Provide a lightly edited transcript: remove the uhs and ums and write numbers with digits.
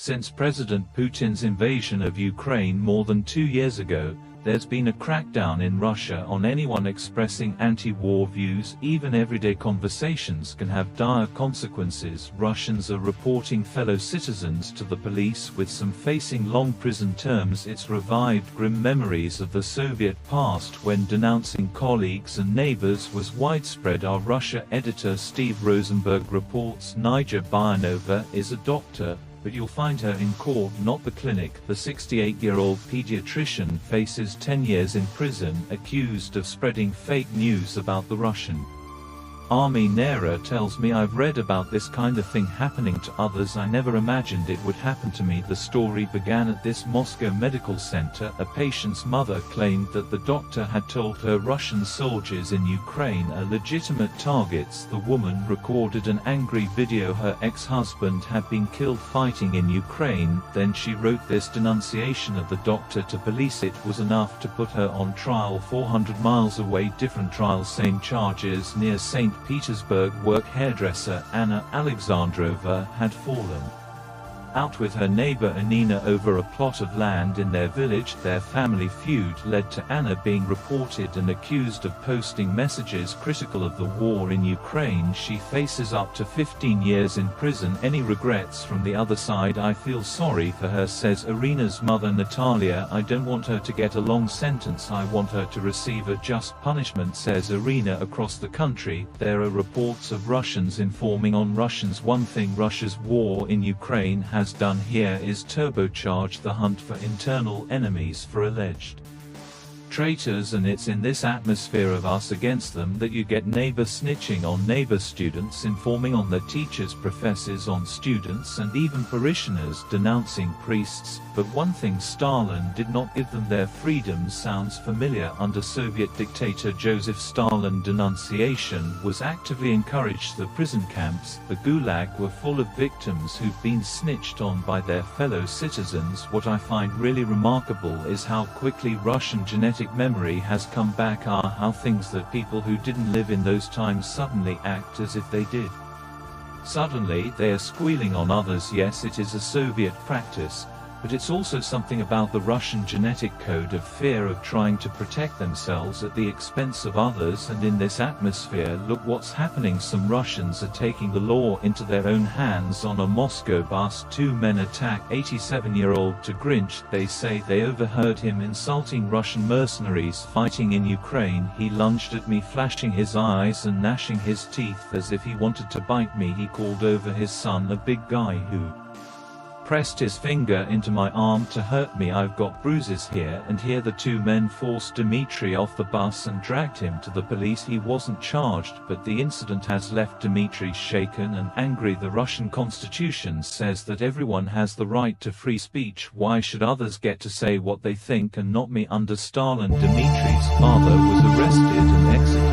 Since President Putin's invasion of Ukraine more than 2 years ago, there's been a crackdown in Russia on anyone expressing anti-war views. Even everyday conversations can have dire consequences. Russians are reporting fellow citizens to the police, with some facing long prison terms. It's revived grim memories of the Soviet past when denouncing colleagues and neighbors was widespread. Our Russia editor Steve Rosenberg reports Nija Bayanova is a doctor, but you'll find her in court, not the clinic. The 68-year-old pediatrician faces 10 years in prison, accused of spreading fake news about the Russian Army. Nera tells me, I've read about this kind of thing happening to others. I never imagined it would happen to me. The story began at this Moscow medical center. A patient's mother claimed that the doctor had told her Russian soldiers in Ukraine are legitimate targets. The woman recorded an angry video. Her ex-husband had been killed fighting in Ukraine. Then she wrote this denunciation of the doctor to police. It was enough to put her on trial 400 miles away. Different trials, same charges. Near St. Petersburg, work hairdresser Anna Alexandrova had fallen out with her neighbor Anina over a plot of land in their village. Their family feud led to Anna being reported and accused of posting messages critical of the war in Ukraine. She faces up to 15 years in prison. Any regrets from the other side? I feel sorry for her, says Irina's mother Natalia. I don't want her to get a long sentence. I want her to receive a just punishment, says Irina. Across the country, there are reports of Russians informing on Russians. One thing Russia's war in Ukraine has done here is turbocharge the hunt for internal enemies, for alleged traitors, and it's in this atmosphere of us against them that you get neighbor snitching on neighbor, students informing on their teachers, professors on students, and even parishioners denouncing priests. But one thing, Stalin did not give them their freedoms. Sounds familiar? Under Soviet dictator Joseph Stalin, denunciation was actively encouraged. The prison camps, the Gulag, were full of victims who've been snitched on by their fellow citizens. What I find really remarkable is how quickly Russian genetic memory has come back. How things that people who didn't live in those times suddenly act as if they did. Suddenly they are squealing on others. Yes, it is a Soviet practice, but it's also something about the Russian genetic code of fear, of trying to protect themselves at the expense of others. And in this atmosphere, look what's happening. Some Russians are taking the law into their own hands. On a Moscow bus, 2 men attack 87-year-old Grinch. They say they overheard him insulting Russian mercenaries fighting in Ukraine. He lunged at me, flashing his eyes and gnashing his teeth as if he wanted to bite me. He called over his son, a big guy who pressed his finger into my arm to hurt me. I've got bruises here and here. The 2 men forced Dmitry off the bus and dragged him to the police. He wasn't charged, but the incident has left Dmitry shaken and angry. The Russian constitution says that everyone has the right to free speech. Why should others get to say what they think and not me? Under Stalin, Dmitry's father was arrested and executed